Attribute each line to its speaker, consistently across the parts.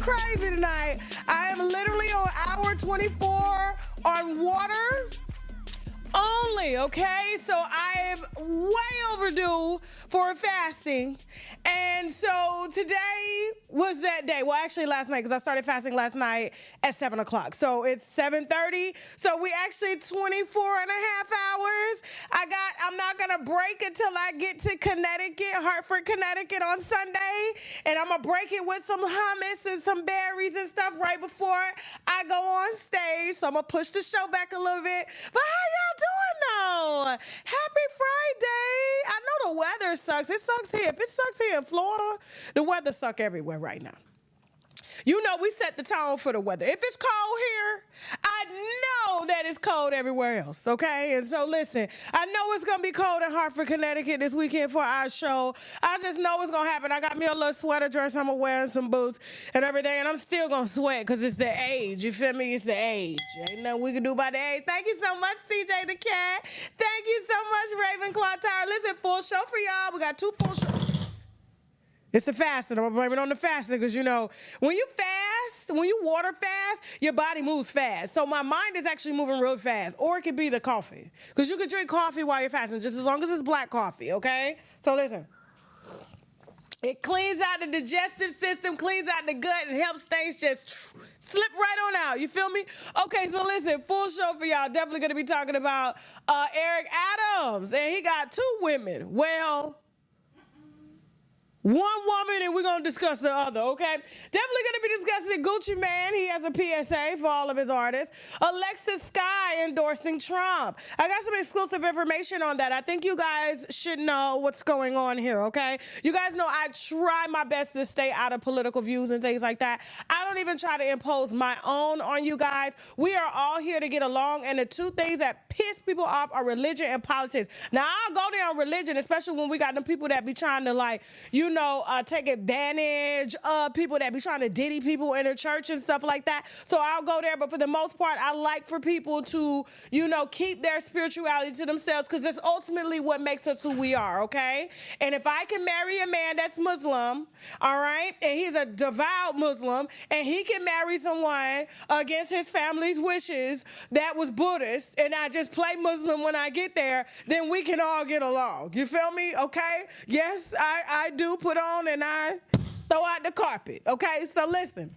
Speaker 1: crazy tonight. I am literally on hour 24 on water only, okay? So I am way overdue for fasting. And so today was that day. Well, actually last night, because I started fasting last night at 7 o'clock. So it's 7:30. So we actually 24 and a half hours. I'm not gonna break until I get to Connecticut, Hartford, Connecticut on Sunday. And I'm gonna break it with some hummus and some berries and stuff right before I go on stage. So I'm gonna push the show back a little bit. But how y'all doing though? Happy Friday. I know the weather sucks. It sucks here. If it sucks here in Florida, the weather sucks everywhere right now. You know, we set the tone for the weather. If it's cold here, I know that it's cold everywhere else, okay? And so listen, I know it's gonna be cold in Hartford, Connecticut this weekend for our show. I just know it's gonna happen. I got me a little sweater dress I'm gonna wear and some boots and everything, and I'm still gonna sweat because it's the age, you feel me? It's the age. Ain't nothing we can do about the age. Thank you so much, CJ the Cat. Thank you so much, Ravenclaw Tower. Listen, full show for y'all. We got 2 full shows. It's the fasting. I'm gonna blame it on the fasting because, you know, when you fast, when you water fast, your body moves fast. So my mind is actually moving real fast. Or it could be the coffee. Because you could drink coffee while you're fasting, just as long as it's black coffee, okay? So listen. It cleans out the digestive system, cleans out the gut, and helps things just slip right on out. You feel me? Okay, so listen, full show for y'all. Definitely gonna be talking about Eric Adams. And he got 2 women. Well, 1 woman, and we're going to discuss the other, okay? Definitely going to be discussing Gucci Mane. He has a PSA for all of his artists. Alexis Skyy endorsing Trump. I got some exclusive information on that. I think you guys should know what's going on here, okay? You guys know I try my best to stay out of political views and things like that. I don't even try to impose my own on you guys. We are all here to get along, and the 2 things that piss people off are religion and politics. Now, I'll go there on religion, especially when we got them people that be trying to, like, you know, take advantage of people that be trying to Diddy people in the church and stuff like that. So I'll go there, but for the most part, I like for people to, you know, keep their spirituality to themselves because that's ultimately what makes us who we are, okay? And if I can marry a man that's Muslim, all right, and he's a devout Muslim, and he can marry someone against his family's wishes that was Buddhist, and I just play Muslim when I get there, then we can all get along. You feel me? Okay? Yes, I do put on and I throw out the carpet. Okay, so listen.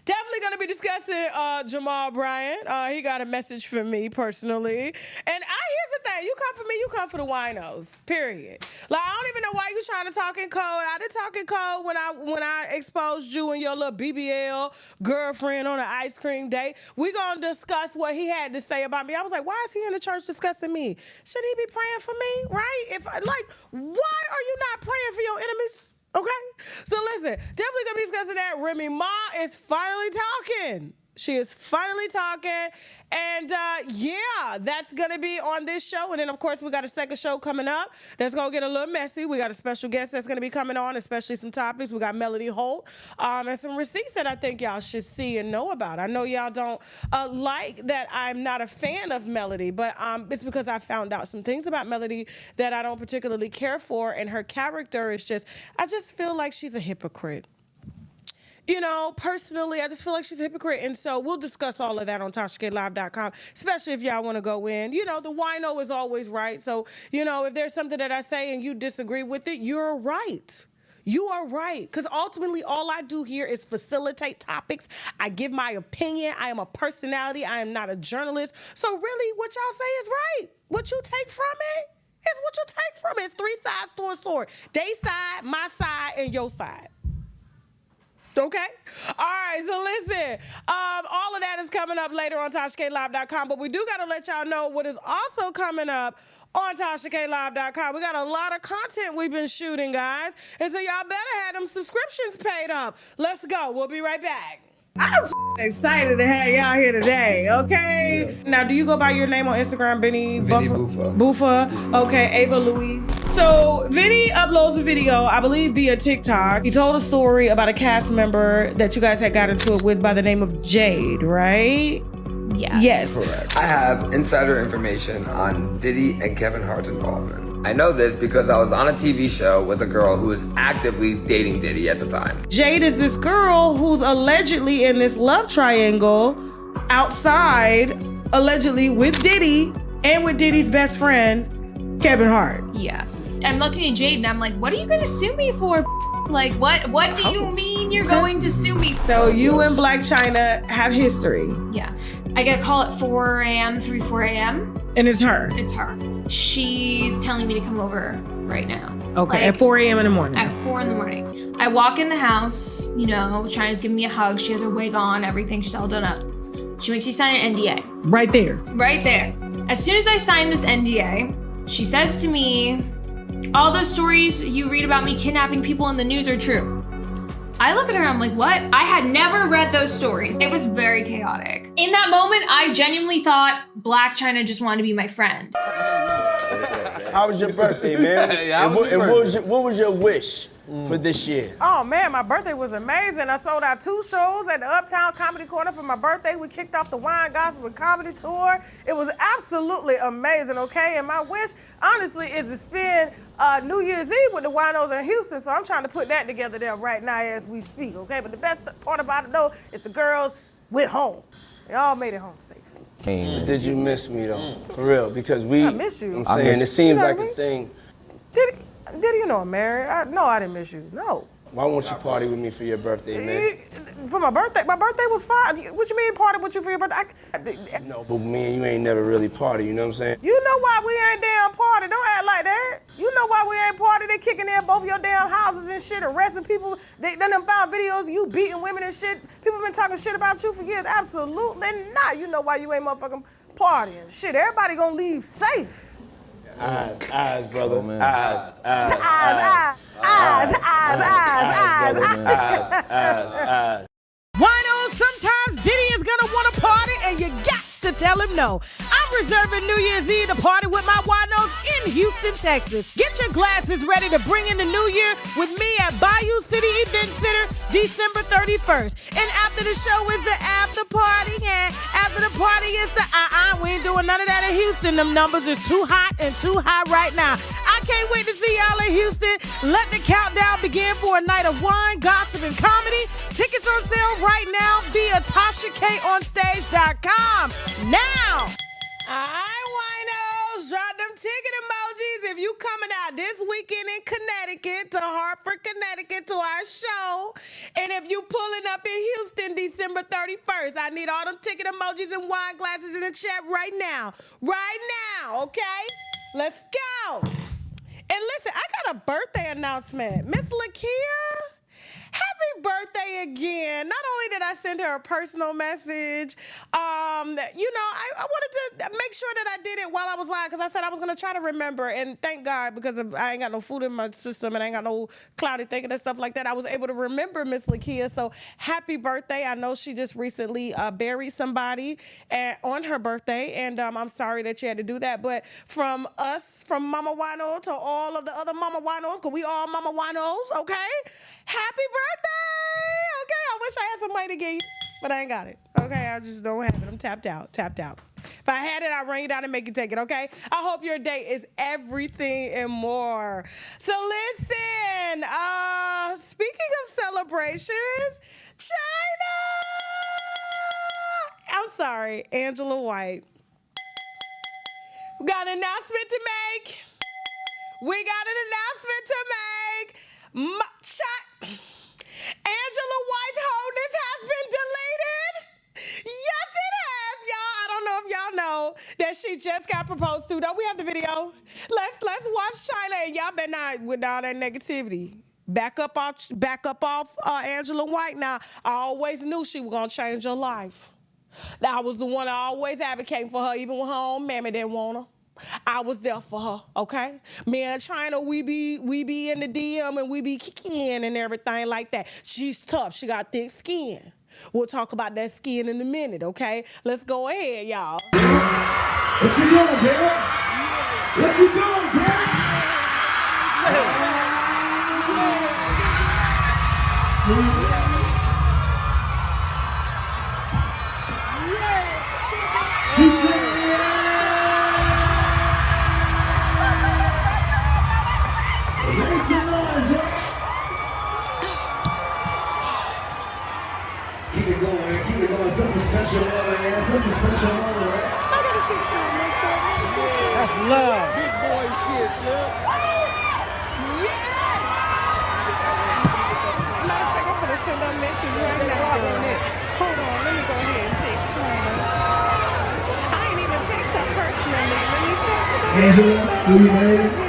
Speaker 1: Definitely going to be discussing Jamal Bryant. He got a message for me personally. And here's the thing. You come for me, you come for the winos, period. Like, I don't even know why you trying to talk in code. I did talk in code when I exposed you and your little BBL girlfriend on an ice cream date. We going to discuss what he had to say about me. I was like, why is he in the church discussing me? Should he be praying for me, right? Why are you not praying for your enemies? Okay, so listen, definitely gonna be discussing that. Remy Ma is finally talking. She is finally talking, and yeah, that's gonna be on this show. And then of course we got a second show coming up that's gonna get a little messy. We got a special guest that's gonna be coming on, especially some topics. We got Melody Holt and some receipts that I think y'all should see and know about. I know y'all don't like that I'm not a fan of Melody, but it's because I found out some things about Melody that I don't particularly care for, and her character is I just feel like she's a hypocrite. You know, personally, I just feel like she's a hypocrite. And so we'll discuss all of that on TashaKLive.com, especially if y'all want to go in. You know, the wino is always right. So, you know, if there's something that I say and you disagree with it, you're right. You are right. Because ultimately, all I do here is facilitate topics. I give my opinion. I am a personality. I am not a journalist. So really, what y'all say is right. What you take from it is what you take from it. It's 3 sides to a sword. They side, my side, and your side. Okay? All right, so listen, all of that is coming up later on TashaKLive.com, but we do got to let y'all know what is also coming up on TashaKLive.com. We got a lot of content we've been shooting, guys, and so y'all better have them subscriptions paid up. Let's go. We'll be right back. I'm excited to have y'all here today, okay? Yeah. Now, do you go by your name on Instagram, Benny
Speaker 2: Buffa?
Speaker 1: Buffa. Okay, Ava Louie. So, Vinny uploads a video, I believe via TikTok. He told a story about a cast member that you guys had got into it with by the name of Jade, right?
Speaker 3: Yes.
Speaker 1: Yes.
Speaker 2: Correct. I have insider information on Diddy and Kevin Hart's involvement. I know this because I was on a TV show with a girl who was actively dating Diddy at the time.
Speaker 1: Jade is this girl who's allegedly in this love triangle outside, allegedly with Diddy and with Diddy's best friend, Kevin Hart.
Speaker 3: Yes. I'm looking at Jade and I'm like, what are you gonna sue me for? Like, what do you mean you're going to sue me for?
Speaker 1: So you and Black Chyna have history.
Speaker 3: Yes. I get a call at 4 a.m., 4 a.m.
Speaker 1: And it's her.
Speaker 3: It's her. She's telling me to come over right now.
Speaker 1: Okay,
Speaker 3: like,
Speaker 1: at 4 a.m. in the morning.
Speaker 3: At 4 in the morning. I walk in the house, you know, Chyna's giving me a hug. She has her wig on, everything. She's all done up. She makes me sign an NDA.
Speaker 1: Right there.
Speaker 3: Right there. As soon as I sign this NDA, she says to me, all those stories you read about me kidnapping people in the news are true. I look at her, I'm like, what? I had never read those stories. It was very chaotic. In that moment, I genuinely thought Black Chyna just wanted to be my friend.
Speaker 4: How was your birthday, man?
Speaker 5: Yeah,
Speaker 4: what was your wish for this year?
Speaker 1: Oh man, my birthday was amazing. I sold out 2 shows at the Uptown Comedy Corner for my birthday. We kicked off the Wine, Gossip, and Comedy Tour. It was absolutely amazing, okay? And my wish, honestly, is to spend New Year's Eve with the winos in Houston, so I'm trying to put that together there right now as we speak, okay? But the best part about it, though, is the girls went home. They all made it home safe.
Speaker 4: Did you miss me, though? For real, because
Speaker 1: I miss you.
Speaker 4: I'm saying, it seems
Speaker 1: You know
Speaker 4: like
Speaker 1: what I mean?
Speaker 4: a thing.
Speaker 1: Did you know I'm married? No, I didn't miss you, no.
Speaker 4: Why won't you party with me for your birthday, man?
Speaker 1: For my birthday was fine. What you mean party with you for your birthday?
Speaker 4: No, but me and you ain't never really party, you know what I'm saying?
Speaker 1: You know why we ain't damn party. Don't act like that. You know why we ain't party. They kicking in both your damn houses and shit, arresting people. They done found videos of you beating women and shit. People been talking shit about you for years. Absolutely not. You know why you ain't motherfucking partying. Shit, everybody gonna leave safe.
Speaker 4: Eyes, brother.
Speaker 5: Oh, man.
Speaker 4: Eyes.
Speaker 1: Wino, sometimes Diddy is gonna want to party and you got to tell him no. I'm reserving New Year's Eve to party with my winos in Houston, Texas. Get your glasses ready to bring in the new year with me at Bayou City Event Center, December 31st. And after the show is the after party, and after the party is the we ain't doing none of that in Houston. Them numbers is too hot and too high right now. I can't wait to see y'all in Houston. Let the countdown begin for a night of wine, gossip, and comedy. Tickets on sale right now via TashaKOnStage.com. Now, winos, drop them ticket emojis if you coming out this weekend in Connecticut, to Hartford, Connecticut, to our show. And if you pulling up in Houston December 31st, I need all them ticket emojis and wine glasses in the chat right now. Right now, okay? Let's go. And listen, I got a birthday announcement. Miss Lakia, happy birthday again. Not only did I send her a personal message, I wanted to make sure that I did it while I was live, because I said I was going to try to remember, and thank God, because I ain't got no food in my system and I ain't got no cloudy thinking and stuff like that, I was able to remember Miss Lakia. So happy birthday. I know she just recently buried somebody on her birthday, and I'm sorry that she had to do that, but from us, from Mama Wino to all of the other Mama Winos, because we all Mama Winos, okay? Happy birthday! Okay, I wish I had some money to give you, but I ain't got it. Okay, I just don't have it. I'm tapped out. If I had it, I'd ring it out and make you take it, okay? I hope your day is everything and more. So listen, speaking of celebrations, Chyna! I'm sorry, Angela White. We got an announcement to make. Angela White's wholeness has been deleted. Yes, it has, y'all. I don't know if y'all know that she just got proposed to. Don't we have the video? Let's watch Chyna, and y'all better not with all that negativity. Back up off Angela White. Now, I always knew she was gonna change her life. I was the one I always advocating for her, even when her own mammy didn't want her. I was there for her, okay? Me and Chyna, we be in the DM and we be kicking in and everything like that. She's tough. She got thick skin. We'll talk about that skin in a minute, okay? Let's go ahead, y'all.
Speaker 6: What you doing, Derek? What you doing, Derek? it going, keep it going. Such a special moment, man. Such a special moment, man.
Speaker 1: I gotta see the comments, Joe. I gotta see the comments.
Speaker 5: That's love.
Speaker 7: Big boy shit, Slim.
Speaker 1: Yes! Matter of fact, I'm finna send a message right now. Hold on, let me go ahead and text Chyna. I ain't even text her personally. Let me text her.
Speaker 6: Angela, do you ready?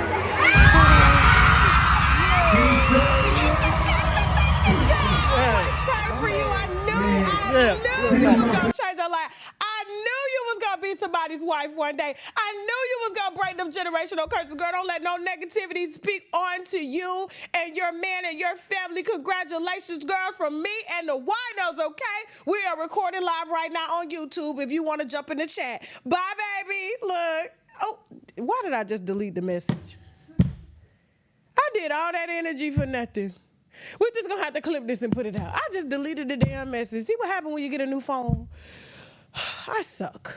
Speaker 1: For you, I knew you was gonna change your life. I knew you was gonna be somebody's wife one day. I knew you was gonna break them generational curses. Girl, don't let no negativity speak on to you and your man and your family. Congratulations, girls, from me and the Winos, okay? We are recording live right now on YouTube if you want to jump in the chat. Bye, baby. Look. Oh, why did I just delete the message? I did all that energy for nothing. We're just gonna have to clip this and put it out. I just deleted the damn message. See what happens when you get a new phone? I suck.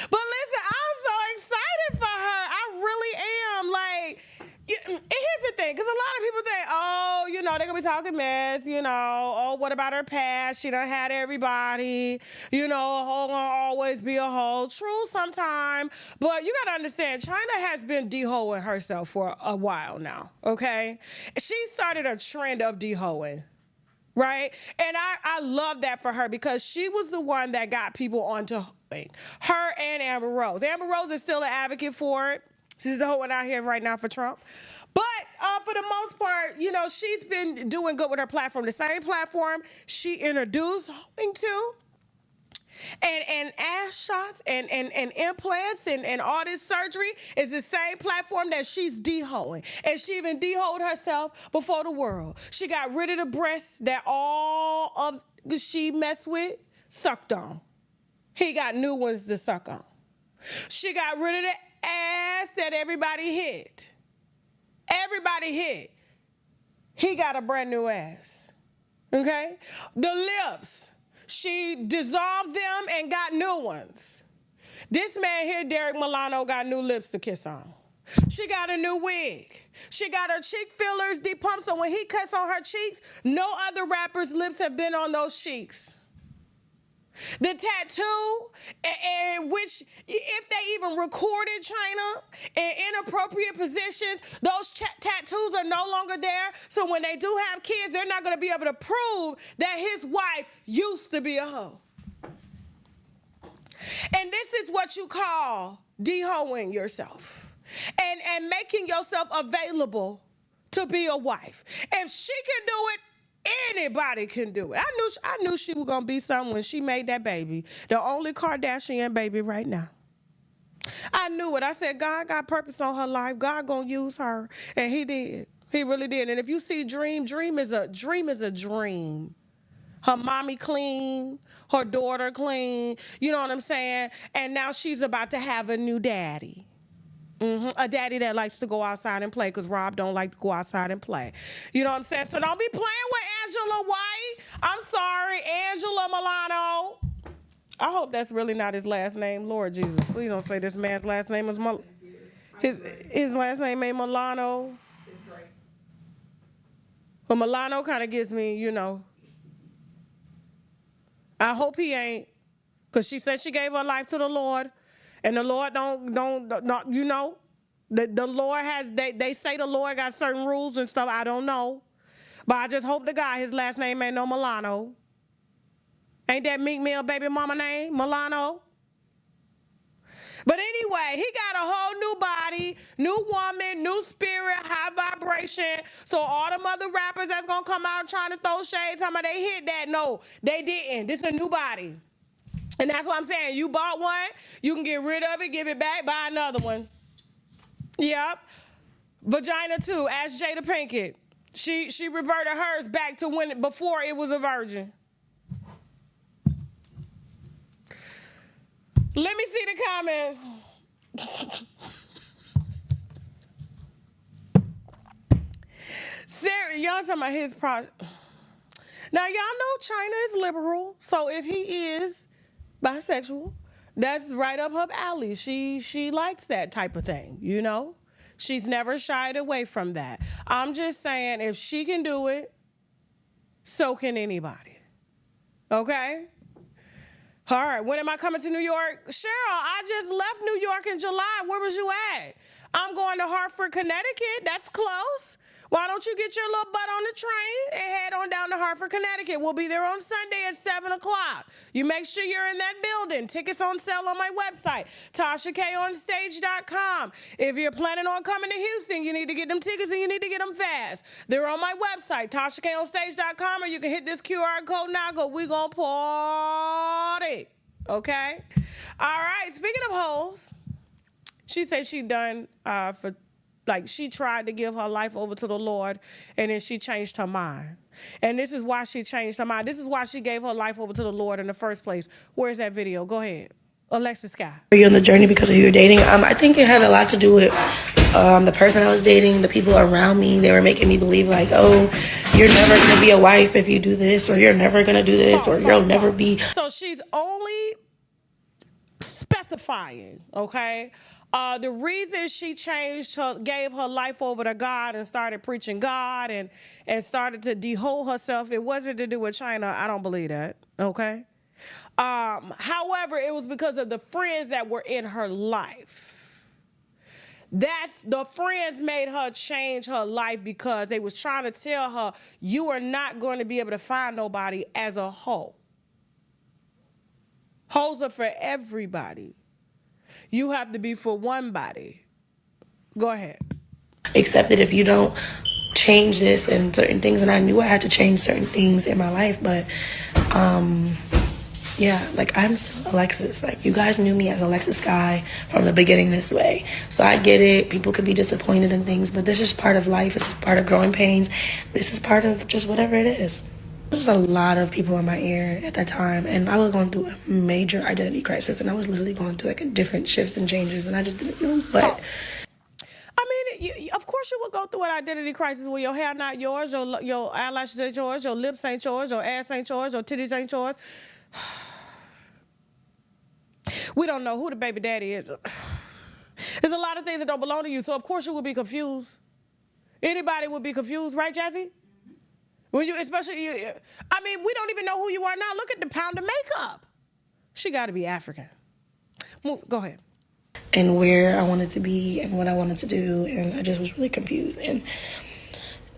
Speaker 1: But listen, I'm so excited for her. I really am. Like, and here's the thing, because a lot of people think, oh, you know, they're gonna be talking mess, you know, oh, what about her past? She done had everybody, you know, a hoe gonna always be a hoe. True sometime, but you gotta understand, Chyna has been de-hoeing herself for a while now, okay? She started a trend of de-hoeing. Right? And I love that for her because she was the one that got people onto hoeing. Her and Amber Rose. Amber Rose is still an advocate for it. She's hoeing out here right now for Trump. But for the most part, you know, she's been doing good with her platform. The same platform she introduced hoeing to. And ass shots and implants and all this surgery is the same platform that she's de-hoeing. And she even de-hoed herself before the world. She got rid of the breasts that all of she messed with sucked on. He got new ones to suck on. She got rid of the ass that everybody hit. Everybody hit. He got a brand new ass. Okay? The lips. She dissolved them and got new ones. This man here, Derek Milano, got new lips to kiss on. She got a new wig. She got her cheek fillers depumped, so when he cuts on her cheeks, no other rapper's lips have been on those cheeks. The tattoo, which if they even recorded Chyna in inappropriate positions, those tattoos are no longer there. So when they do have kids, they're not going to be able to prove that his wife used to be a hoe. And this is what you call de-hoeing yourself and making yourself available to be a wife. If she can do it, anybody can do it. I knew she was gonna be something when she made that baby. The only Kardashian baby right now. I knew it. I said, God got purpose on her life. God gonna use her. And he did. He really did. And if you see Dream is a dream. Her mommy clean, her daughter clean, you know what I'm saying? And now she's about to have a new daddy. A daddy that likes to go outside and play, because Rob don't like to go outside and play. You know what I'm saying? So don't be playing with Angela White. I'm sorry, Angela Milano. I hope that's really not his last name. Lord Jesus, please don't say this man's last name is his last name ain't Milano. But Milano kind of gives me, you know. I hope he ain't, because she said she gave her life to the Lord. And the Lord don't you know, the Lord has, they say the Lord got certain rules and stuff. I don't know. But I just hope the guy, his last name ain't no Milano. Ain't that Meek Mill baby mama name, Milano? But anyway, he got a whole new body, new woman, new spirit, high vibration. So all them other rappers that's gonna come out trying to throw shade, talking about they hit that. No, they didn't. This is a new body. And that's what I'm saying. You bought one, you can get rid of it, give it back, buy another one. Yep. Vagina too. Ask Jada Pinkett. She reverted hers back to when before it was a virgin. Let me see the comments. Sarah, y'all talking about his project. Now y'all know Chyna is liberal, so if he is bisexual, that's right up her alley. She likes that type of thing, you know? She's never shied away from that. I'm just saying, if she can do it, so can anybody. Okay? All right, when am I coming to New York? Cheryl, I just left New York in July. Where was you at? I'm going to Hartford, Connecticut. That's close. Why don't you get your little butt on the train and head on down to Hartford, Connecticut? We'll be there on Sunday at 7 o'clock. You make sure you're in that building. Tickets on sale on my website, TashaKOnStage.com. If you're planning on coming to Houston, you need to get them tickets and you need to get them fast. They're on my website, TashaKOnStage.com, or you can hit this QR code now. We gonna party, okay? All right, speaking of hoes, she said she done she tried to give her life over to the Lord, and then she changed her mind. And this is why she changed her mind. This is why she gave her life over to the Lord in the first place. Where's that video? Go ahead. Alexis Skyy.
Speaker 5: Are you on the journey because of who you're dating? I think it had a lot to do with the person I was dating, the people around me. They were making me believe like, oh, you're never going to be a wife if you do this, or you're never going to do this, or you'll never be.
Speaker 1: So she's only specifying, okay? The reason she gave her life over to God and started preaching God and started to de-hole herself, it wasn't to do with Chyna. I don't believe that, okay? However, it was because of the friends that were in her life. The friends made her change her life because they was trying to tell her, you are not going to be able to find nobody as a hoe. Hoes are for everybody. You have to be for one body. Go ahead.
Speaker 5: Except that if you don't change this and certain things, and I knew I had to change certain things in my life, but yeah, like I'm still Alexis. Like you guys knew me as Alexis Skyy from the beginning this way. So I get it. People could be disappointed in things, but this is part of life. This is part of growing pains. This is part of just whatever it is. There's a lot of people in my ear at that time, and I was going through a major identity crisis, and I was literally going through like different shifts and changes, and I just didn't know. But
Speaker 1: I mean, of course you would go through an identity crisis when your hair not yours, your eyelashes ain't yours, your lips ain't yours, your ass ain't yours, your titties ain't yours. We don't know who the baby daddy is. There's a lot of things that don't belong to you, so of course you would be confused. Anybody would be confused, right, Jazzy? When you, especially, I mean, we don't even know who you are now. Look at the pound of makeup. She got to be African. Go ahead.
Speaker 5: And where I wanted to be and what I wanted to do, and I just was really confused. And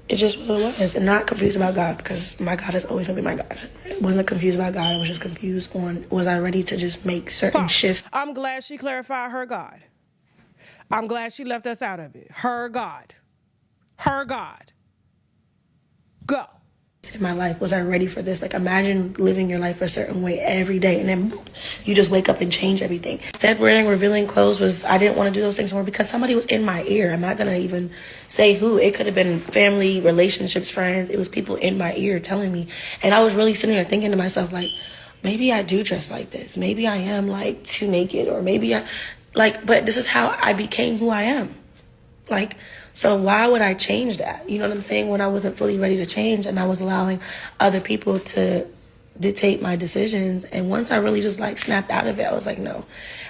Speaker 5: it just was what it was. And not confused about God, because my God is always going to be my God. I wasn't confused about God. I was just confused on, was I ready to just make certain shifts?
Speaker 1: I'm glad she clarified her God. I'm glad she left us out of it. Her God. Her God. Go.
Speaker 5: In my life, was I ready for this? Like, imagine living your life a certain way every day, and then boom, you just wake up and change everything. That wearing revealing clothes I didn't want to do those things anymore because somebody was in my ear. I'm not gonna even say who. It could have been family, relationships, friends. It was people in my ear telling me, and I was really sitting there thinking to myself, like, maybe I do dress like this. Maybe I am like too naked, or maybe but this is how I became who I am. Like, so why would I change that? You know what I'm saying? When I wasn't fully ready to change, and I was allowing other people to dictate my decisions. And once I really just like snapped out of it, I was like, no.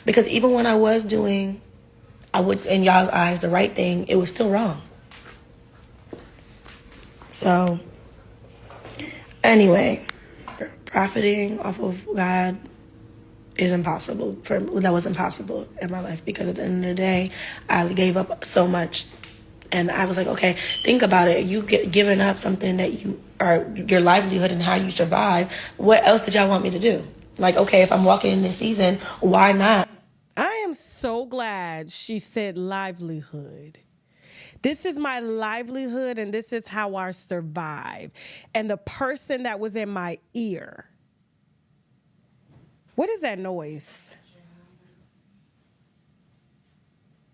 Speaker 5: Because even when I was doing, in y'all's eyes, the right thing, it was still wrong. So anyway, profiting off of God is impossible. That was impossible in my life, because at the end of the day, I gave up so much. And I was like, okay, think about it. You giving up something that you are, your livelihood and how you survive. What else did y'all want me to do? Like, okay, if I'm walking in this season, why not?
Speaker 1: I am so glad she said livelihood. This is my livelihood, and this is how I survive. And the person that was in my ear. What is that noise?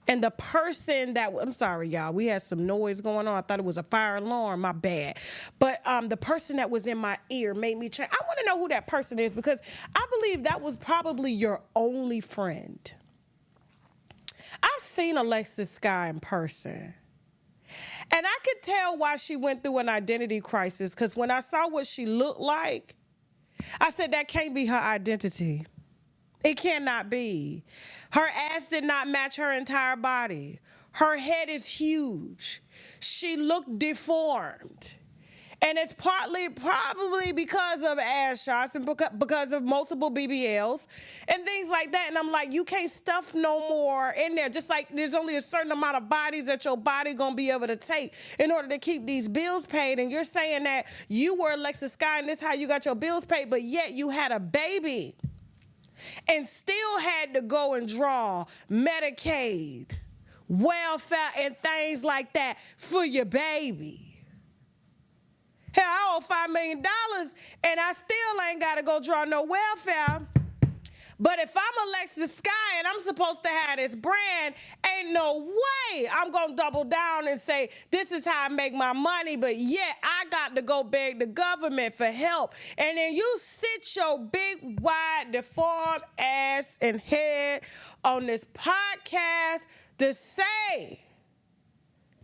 Speaker 1: And the person that, I'm sorry, y'all, we had some noise going on. I thought it was a fire alarm, my bad. But the person that was in my ear made me change. I want to know who that person is, because I believe that was probably your only friend. I've seen Alexis Skyy in person. And I could tell why she went through an identity crisis, because when I saw what she looked like, I said, that can't be her identity. It cannot be. Her ass did not match her entire body. Her head is huge. She looked deformed. And it's probably because of ass shots and because of multiple BBLs and things like that. And I'm like, you can't stuff no more in there. Just like there's only a certain amount of bodies that your body gonna be able to take in order to keep these bills paid. And you're saying that you were Alexis Skyy and this is how you got your bills paid, but yet you had a baby and still had to go and draw Medicaid, welfare, and things like that for your baby. Hell, I owe $5 million and I still ain't got to go draw no welfare. But if I'm Alexis Skyy and I'm supposed to have this brand, ain't no way I'm going to double down and say, this is how I make my money, but yet I got to go beg the government for help. And then you sit your big, wide, deformed ass and head on this podcast to say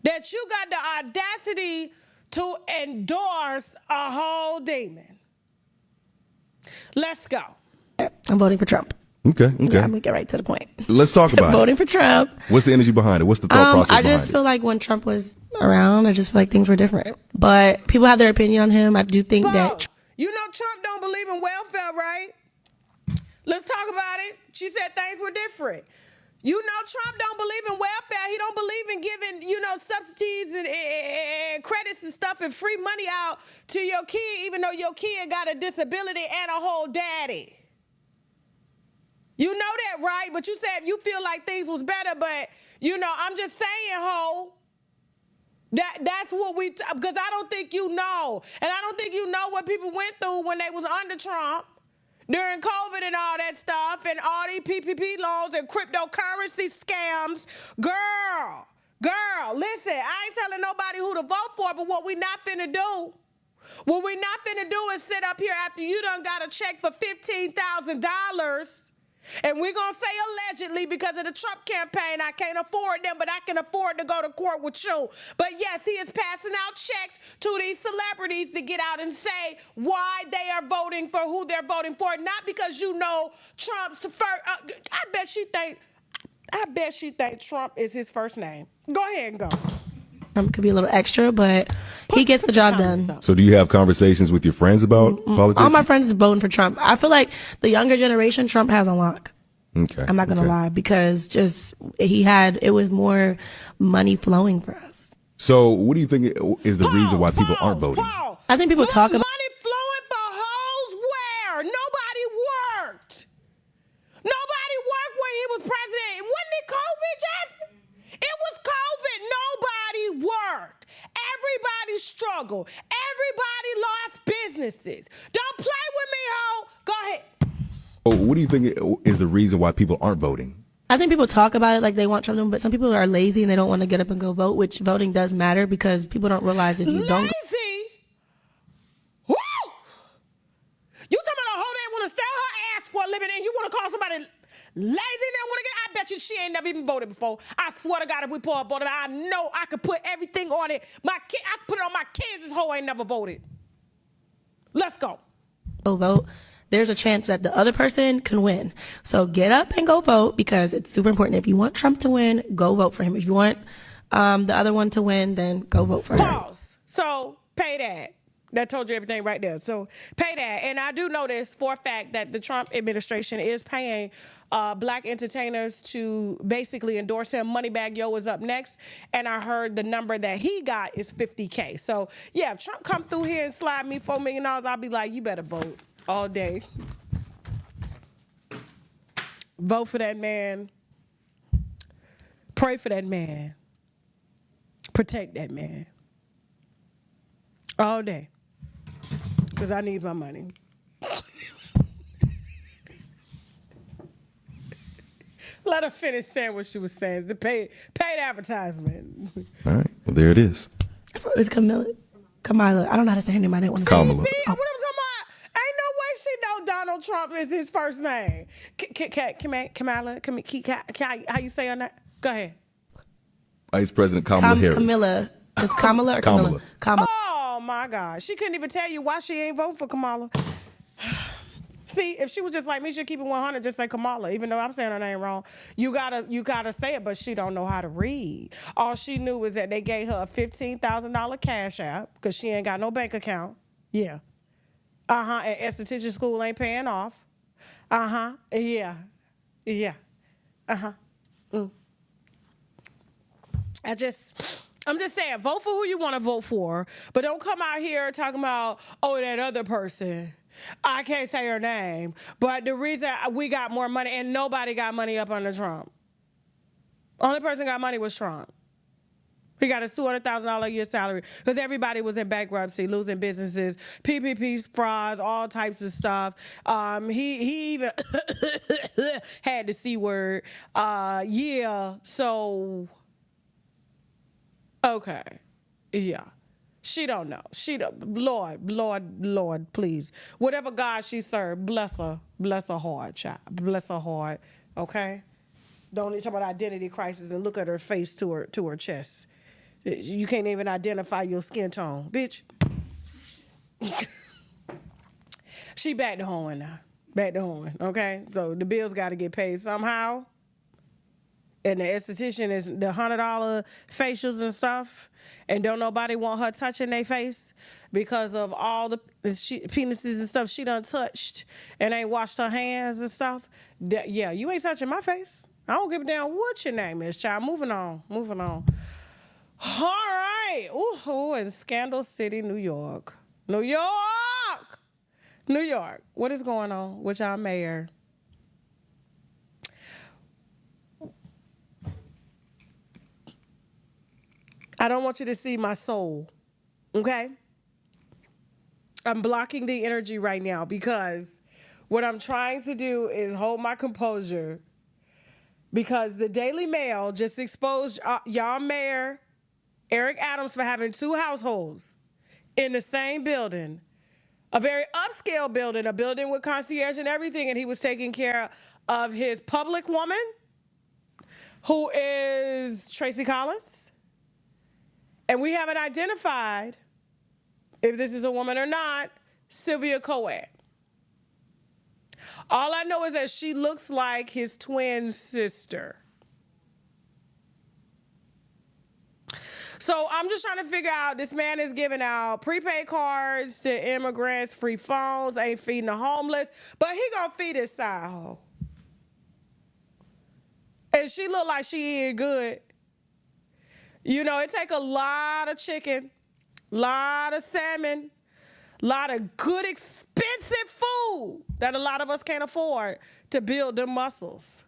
Speaker 1: that you got the audacity to endorse a whole demon. Let's go.
Speaker 5: I'm voting for Trump.
Speaker 8: Okay.
Speaker 5: Yeah, I'm gonna get right to the point.
Speaker 8: Let's talk about
Speaker 5: voting
Speaker 8: it.
Speaker 5: for Trump.
Speaker 8: What's the energy behind it? What's the thought process
Speaker 5: I
Speaker 8: behind
Speaker 5: just
Speaker 8: it?
Speaker 5: feel like when Trump was around, I just feel like things were different. But people have their opinion on him. I do think that.
Speaker 1: You know Trump don't believe in welfare, right? Let's talk about it. She said things were different. You know Trump don't believe in welfare. He don't believe in giving, subsidies and credits and stuff and free money out to your kid, even though your kid got a disability and a whole daddy. You know that, right? But you said you feel like things was better, but, I'm just saying, ho. That's what because I don't think you know. And I don't think you know what people went through when they was under Trump. During COVID and all that stuff and all these PPP loans and cryptocurrency scams. Girl, listen, I ain't telling nobody who to vote for, but what we not finna do, is sit up here after you done got a check for $15,000. And we're going to say allegedly because of the Trump campaign, I can't afford them, but I can afford to go to court with you. But yes, he is passing out checks to these celebrities to get out and say why they are voting for who they're voting for. Not because Trump's first. I bet she think Trump is his first name. Go ahead and go.
Speaker 5: Trump could be a little extra, but he gets the job done.
Speaker 8: So do you have conversations with your friends about politics?
Speaker 5: All my friends are voting for Trump. I feel like the younger generation, Trump has a lock.
Speaker 8: Okay.
Speaker 5: I'm not going to lie, because it was more money flowing for us.
Speaker 8: So what do you think is the reason why people aren't voting?
Speaker 5: I think people talk about
Speaker 1: money flowing for hoes where? Nobody worked. Nobody worked when he was president. Wasn't it COVID, Jasmine? It was COVID. Nobody worked. Everybody struggled. Everybody lost businesses. Don't play with me, ho. Go ahead.
Speaker 8: What do you think is the reason why people aren't voting?
Speaker 5: I think people talk about it like they want Trump, but some people are lazy and they don't want to get up and go vote, which voting does matter because people don't realize if you don't.
Speaker 1: Lazy? Woo! You talking about a hoe that want to sell her ass for a living and you want to call somebody lazy and they want to get? I bet you she ain't never even voted before. I swear to God, if we pull up voted, I know I could put everything on it. I could put it on my kids. This hoe ain't never voted. Let's go.
Speaker 5: Go vote. There's a chance that the other person can win. So get up and go vote because it's super important. If you want Trump to win, go vote for him. If you want the other one to win, then go vote for him.
Speaker 1: Pause. So pay that. That told you everything right there. So pay that. And I do know this for a fact that the Trump administration is paying black entertainers to basically endorse him. Moneybag Yo is up next. And I heard the number that he got is $50K. So yeah, if Trump come through here and slide me $4 million, I'll be like, you better vote all day. Vote for that man. Pray for that man. Protect that man. All day. Because I need my money. Let her finish saying what she was saying. The paid advertisement.
Speaker 8: All right. Well, there it is.
Speaker 5: It's Camilla. I don't know how to say her name. I didn't want to
Speaker 8: Kamala.
Speaker 1: See what I'm talking about? Ain't no way she know Donald Trump is his first name. Kamala, how you say on that? Go ahead.
Speaker 8: Vice President Kamala Harris.
Speaker 5: Camilla. It's Kamala or Camilla? Kamala.
Speaker 1: Oh my God. She couldn't even tell you why she ain't vote for Kamala. See, if she was just like me, she'd keep it 100, just say Kamala, even though I'm saying her name wrong. You gotta say it, but she don't know how to read. All she knew was that they gave her a $15,000 cash app because she ain't got no bank account. Yeah. And esthetician school ain't paying off. Yeah. Yeah. I'm just saying, vote for who you want to vote for, but don't come out here talking about, oh, that other person. I can't say her name, but the reason we got more money, and nobody got money up under Trump. Only person got money was Trump. He got a $200,000 a year salary because everybody was in bankruptcy, losing businesses, PPP frauds, all types of stuff. He even had the C word. Yeah, so, okay. Yeah. She don't know. Lord, please. Whatever God she served, bless her heart, child. Bless her heart, okay? Don't need to talk about identity crisis and look at her face to her chest. You can't even identify your skin tone, bitch. She back to hoeing now. Back to hoeing, okay? So the bills got to get paid somehow. And the esthetician is the $100 facials and stuff, and don't nobody want her touching their face because of all the penises and stuff she done touched and ain't washed her hands and stuff. Yeah, you ain't touching my face. I don't give a damn what your name is, child. Moving on. All right. Ooh, in Scandal City, New York. What is going on with y'all mayor? I don't want you to see my soul, okay? I'm blocking the energy right now because what I'm trying to do is hold my composure because the Daily Mail just exposed y'all mayor, Eric Adams, for having 2 households in the same building, a very upscale building, a building with concierge and everything, and he was taking care of his public woman, who is Tracy Collins. And we haven't identified if this is a woman or not, Sylvia Coed. All I know is that she looks like his twin sister. So I'm just trying to figure out, this man is giving out prepaid cards to immigrants, free phones, ain't feeding the homeless, but he gonna feed his side hoe. And she look like she eating good. You know, it take a lot of chicken, lot of salmon, lot of good expensive food that a lot of us can't afford to build them muscles.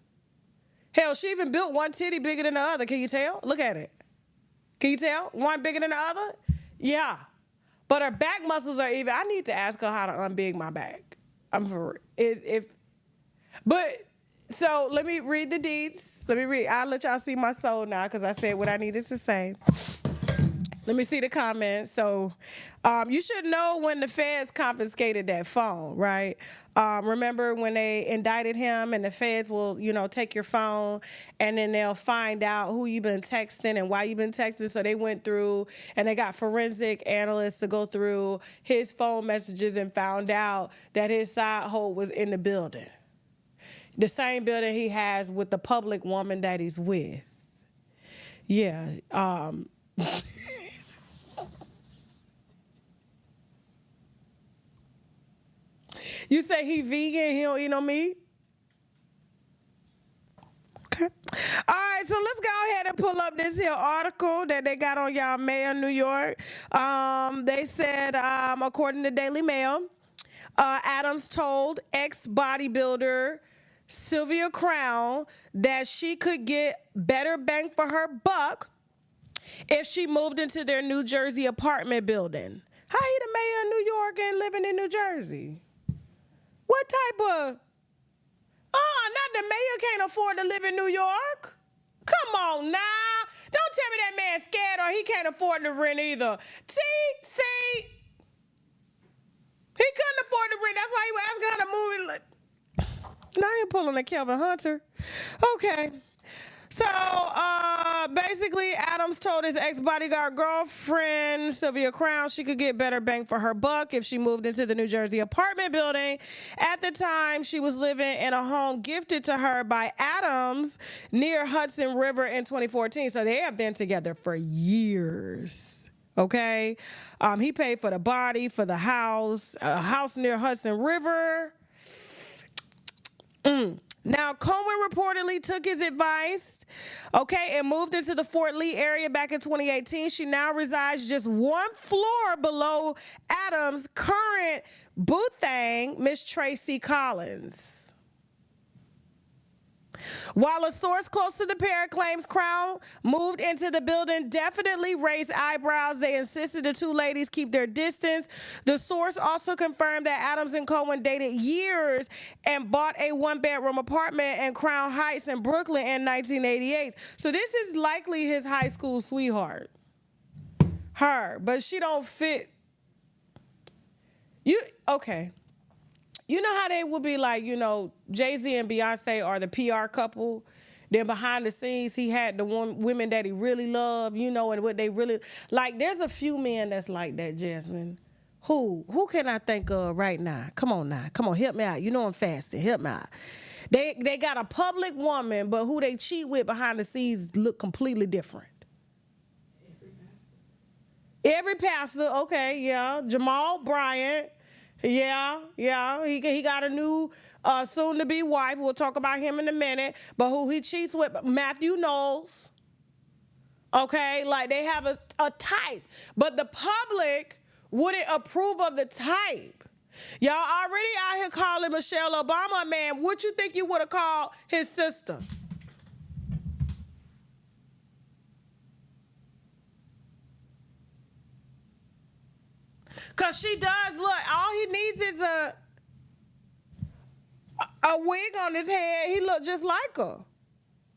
Speaker 1: Hell, she even built one titty bigger than the other. Can you tell? Look at it. Can you tell? One bigger than the other? Yeah. But her back muscles are even. I need to ask her how to unbig my back. I'm for it. So let me read the deeds. I'll let y'all see my soul now because I said what I needed to say. Let me see the comments. So you should know when the feds confiscated that phone, right? Remember when they indicted him and the feds will, take your phone and then they'll find out who you've been texting and why you've been texting. So they went through and they got forensic analysts to go through his phone messages and found out that his side hoe was in the building. The same building he has with the public woman that he's with. Yeah. You say he vegan, he don't eat no meat? Okay. All right, so let's go ahead and pull up this here article that they got on y'all Mail, New York. They said, according to Daily Mail, Adams told ex-bodybuilder Sylvia Crown that she could get better bang for her buck if she moved into their New Jersey apartment building. How he the mayor of New York and living in New Jersey? What type of... not the mayor can't afford to live in New York. Come on now. Don't tell me that man's scared or he can't afford to rent either. See? He couldn't afford to rent. That's why he was asking her to move. Now you're pulling a Kelvin Hunter. Okay. So, basically, Adams told his ex-bodyguard girlfriend, Sylvia Crown, she could get better bang for her buck if she moved into the New Jersey apartment building. At the time, she was living in a home gifted to her by Adams near Hudson River in 2014. So they have been together for years. Okay? He paid for the body, for the house, a house near Hudson River. Now, Cohen reportedly took his advice, okay, and moved into the Fort Lee area back in 2018. She now resides just one floor below Adams' current boo thang, Miss Tracy Collins. While a source close to the pair claims Crown moved into the building definitely raised eyebrows, they insisted the two ladies keep their distance. The source also confirmed that Adams and Cohen dated years and bought a one-bedroom apartment in Crown Heights in Brooklyn in 1988. So this is likely his high school sweetheart. Her, but she don't fit. Okay. You know how they would be like, you know, Jay-Z and Beyonce are the PR couple. Then behind the scenes, he had the women that he really loved, you know, and what they really like. There's a few men that's like that, Jasmine. Who can I think of right now? Come on, help me out. You know I'm fasting. Help me out. They got a public woman, but who they cheat with behind the scenes look completely different. Every pastor, okay, yeah. Jamal Bryant. Yeah. He got a new soon-to-be wife. We'll talk about him in a minute. But who he cheats with, Matthew Knowles. Okay, like they have a type. But the public wouldn't approve of the type. Y'all already out here calling Michelle Obama a man. What you think you would have called his sister? Because she does, look, all he needs is a wig on his head. He look just like her.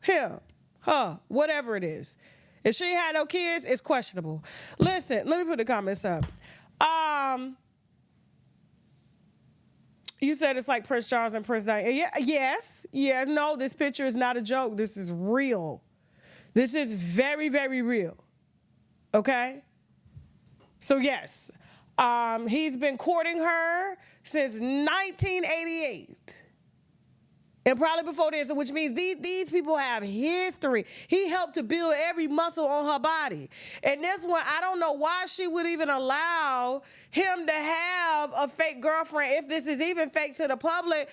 Speaker 1: Him, her, whatever it is. If she had no kids, it's questionable. Listen, let me put the comments up. You said it's like Prince Charles and Prince Diana. Yeah, yes. No, this picture is not a joke. This is real. This is very, very real. Okay? So, yes. He's been courting her since 1988. And probably before this, which means these people have history. He helped to build every muscle on her body. And this one, I don't know why she would even allow him to have a fake girlfriend, if this is even fake to the public.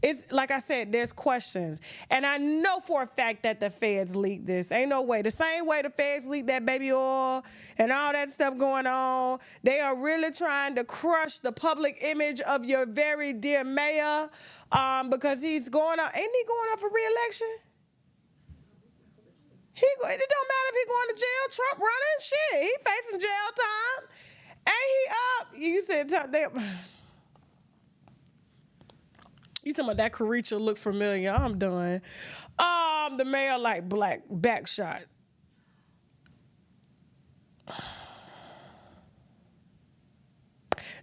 Speaker 1: It's like I said, there's questions. And I know for a fact that the feds leaked this. Ain't no way. The same way the feds leaked that baby oil and all that stuff going on. They are really trying to crush the public image of your very dear mayor because he's going up. Ain't he going up for re-election? It don't matter if he's going to jail. Trump running shit. He facing jail time. Ain't he up? You said you talking about that Careecha look familiar. I'm done. The mayor like black back shot.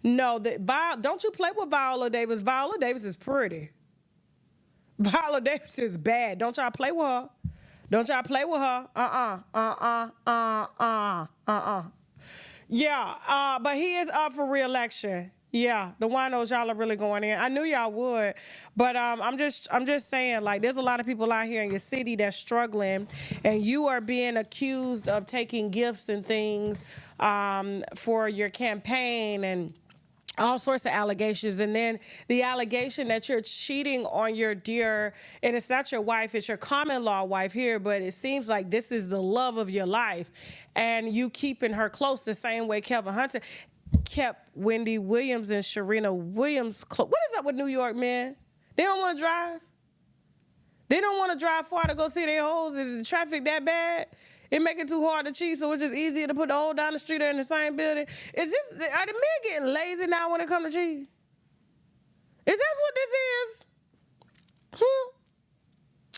Speaker 1: No, don't you play with Viola Davis. Viola Davis is pretty. Viola Davis is bad. Don't y'all play with her. Yeah, but he is up for re-election. Yeah, the winos, y'all are really going in. I knew y'all would, but I'm just saying, like, there's a lot of people out here in your city that's struggling, and you are being accused of taking gifts and things for your campaign and all sorts of allegations. And then the allegation that you're cheating on your dear, and it's not your wife, it's your common law wife here, but it seems like this is the love of your life, and you keeping her close the same way Kevin Hunter kept Wendy Williams and Sharina Williams close. What is up with New York, man? They don't want to drive? They don't want to drive far to go see their hoes? Is the traffic that bad? It make it too hard to cheat, so it's just easier to put the hole down the street or in the same building? Are the men getting lazy now when it comes to cheating? Is that what this is?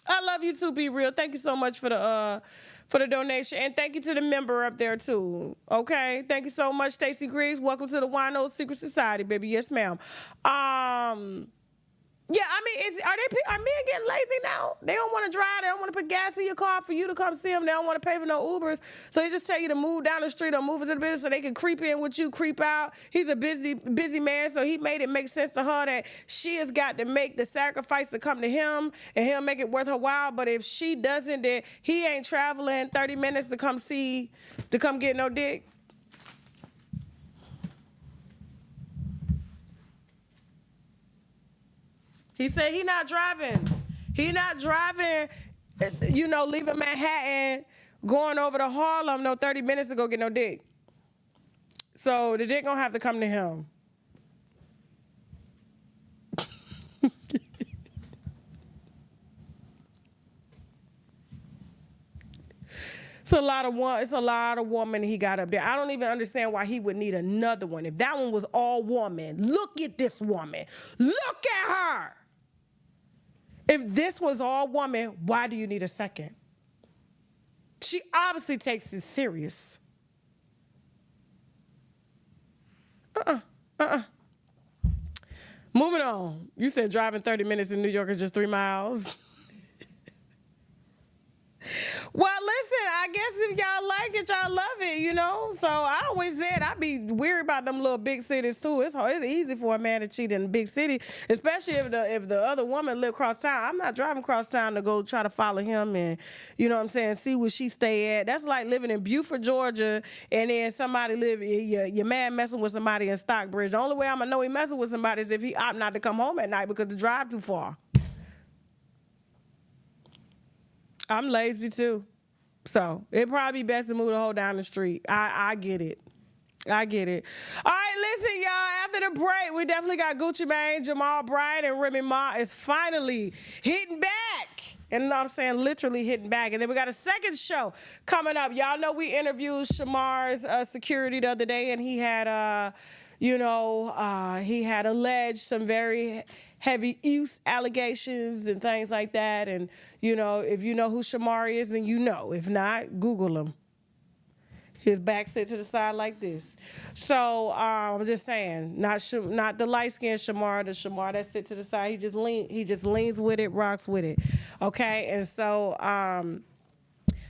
Speaker 1: I love you too, Be Real. Thank you so much for the donation, and thank you to the member up there too. Okay, thank you so much, Stacey Griggs. Welcome to the Wino Secret Society, baby. Yes, ma'am. Yeah, I mean, are men getting lazy now? They don't want to drive. They don't want to put gas in your car for you to come see them. They don't want to pay for no Ubers. So they just tell you to move down the street or move into the business so they can creep in with you, creep out. He's a busy man, so he made it make sense to her that she has got to make the sacrifice to come to him, and he'll make it worth her while. But if she doesn't, then he ain't traveling 30 minutes to come get no dick. He said he not driving. He not driving, leaving Manhattan, going over to Harlem, 30 minutes to go get no dick. So the dick gonna have to come to him. It's a lot of woman he got up there. I don't even understand why he would need another one. If that one was all woman, look at this woman. Look at her. If this was all woman, why do you need a second? She obviously takes it serious. Moving on. You said driving 30 minutes in New York is just 3 miles. Well, listen, I guess if y'all like it, y'all love it, So I always said I be weird about them little big cities too. It's easy for a man to cheat in a big city, especially if the other woman live across town. I'm not driving across town to go try to follow him and, see where she stay at. That's like living in Beaufort, Georgia, and then somebody your man messing with somebody in Stockbridge. The only way I'm gonna know he messing with somebody is if he opt not to come home at night because the drive too far. I'm lazy too. So it'd probably be best to move the hoe down the street. I get it. I get it. All right, listen, y'all. After the break, we definitely got Gucci Mane, Jamal Bryant, and Remy Ma is finally hitting back. And I'm saying literally hitting back. And then we got a second show coming up. Y'all know we interviewed Shamar's security the other day, and he had, he had alleged some very heavy use allegations and things like that. And, if you know who Shamar is, then you know. If not, Google him. His back set to the side like this. So I'm just saying, not the light-skinned Shamar, the Shamar that sit to the side. He just leans with it, rocks with it. Okay, and so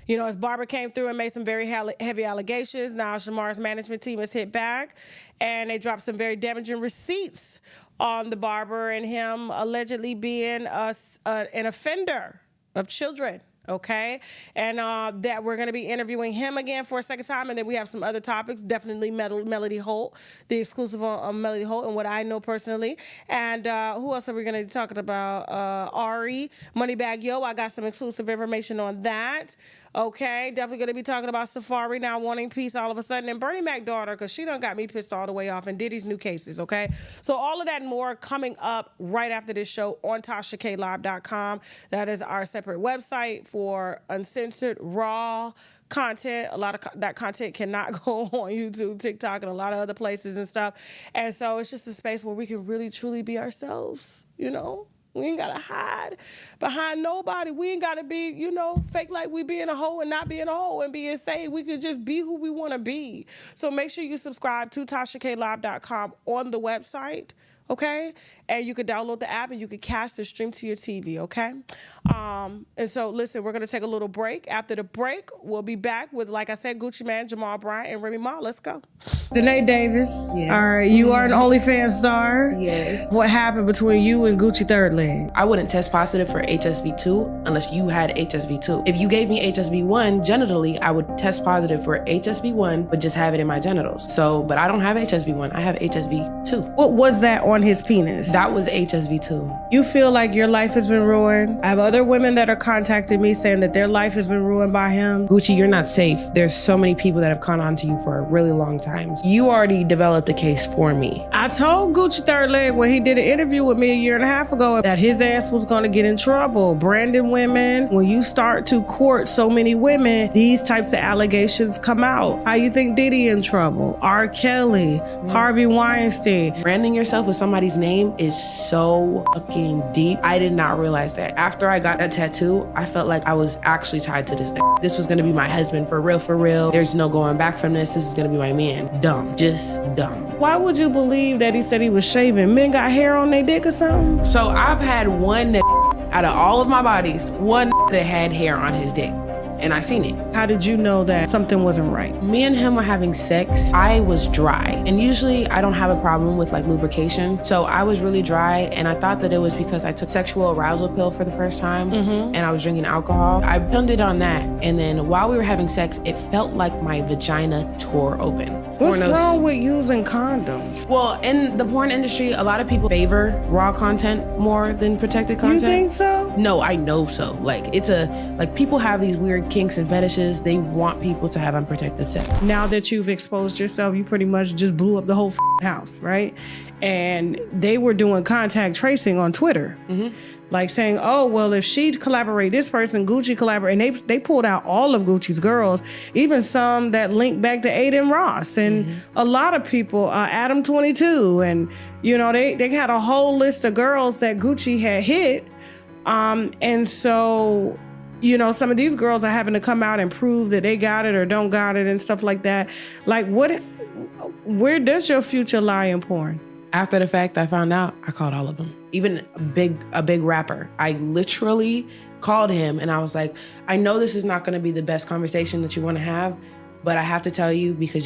Speaker 1: his barber came through and made some very heavy allegations. Now Shamar's management team has hit back, and they dropped some very damaging receipts on the barber and him allegedly being an offender of children. Okay, and that we're going to be interviewing him again for a second time, and then we have some other topics, definitely Melody Holt, the exclusive on Melody Holt and what I know personally, and who else are we going to be talking about? Ari, Moneybag Yo, I got some exclusive information on that. Okay, definitely going to be talking about Safari now wanting peace all of a sudden, and Bernie Mac's daughter, because she done got me pissed all the way off, and Diddy's new cases, okay? So all of that and more coming up right after this show on TashaKLive.com. That is our separate website for uncensored, raw content. A lot of that content cannot go on YouTube, TikTok, and a lot of other places and stuff. And so it's just a space where we can really, truly be ourselves, We ain't got to hide behind nobody. We ain't got to be, fake like we being a hoe and not being a hoe and being saved. We could just be who we want to be. So make sure you subscribe to TashaKLive.com on the website, okay? And you can download the app and you can cast the stream to your TV, okay? And so, listen, we're going to take a little break. After the break, we'll be back with, like I said, Gucci Mane, Jamal Bryant, and Remy Ma. Let's go. Danae Davis. Yeah. All right, you are an OnlyFans star.
Speaker 9: Yes.
Speaker 1: What happened between you and Gucci Third Leg?
Speaker 9: I wouldn't test positive for HSV2 unless you had HSV2. If you gave me HSV1 genitally, I would test positive for HSV1, but just have it in my genitals. So, but I don't have HSV1. I have HSV2.
Speaker 1: What was that on his penis?
Speaker 9: That was HSV2.
Speaker 1: You feel like your life has been ruined? I have other women that are contacting me saying that their life has been ruined by him.
Speaker 9: Gucci, you're not safe. There's so many people that have gone on to you for a really long time. You already developed a case for me.
Speaker 1: I told Gucci Third Leg when he did an interview with me a year and a half ago that his ass was going to get in trouble. Branding women, when you start to court so many women, these types of allegations come out. How you think Diddy in trouble? R. Kelly, Harvey Weinstein.
Speaker 9: Branding yourself with somebody somebody's name is so fucking deep. I did not realize that. After I got that tattoo, I felt like I was actually tied to this nigga. This was gonna be my husband for real, for real. There's no going back from this. This is gonna be my man. Dumb, just dumb.
Speaker 1: Why would you believe that he said he was shaving? Men got hair on their dick or something?
Speaker 9: So I've had one nigga out of all of my bodies, one that had hair on his dick. And I seen it.
Speaker 1: How did you know that something wasn't right?
Speaker 9: Me and him were having sex. I was dry. And usually I don't have a problem with like lubrication. So I was really dry, and I thought that it was because I took sexual arousal pill for the first time and I was drinking alcohol. I pinned it on that. And then while we were having sex, it felt like my vagina tore open.
Speaker 1: What's wrong with using condoms?
Speaker 9: Well, in the porn industry, a lot of people favor raw content more than protected content.
Speaker 1: You think so?
Speaker 9: No, I know so. Like, people have these weird kinks and fetishes. They want people to have unprotected sex.
Speaker 1: Now that you've exposed yourself, you pretty much just blew up the whole house, right? And they were doing contact tracing on Twitter. Like saying, oh, well, if she'd collaborate, this person, Gucci collaborate, and they pulled out all of Gucci's girls, even some that linked back to Aiden Ross, and a lot of people, Adam 22, and they had a whole list of girls that Gucci had hit, and so some of these girls are having to come out and prove that they got it or don't got it and stuff like that. Like, where does your future lie in porn?
Speaker 9: After the fact, I found out, I called all of them. Even a big rapper. I literally called him and I was like, I know this is not gonna be the best conversation that you wanna have, but I have to tell you because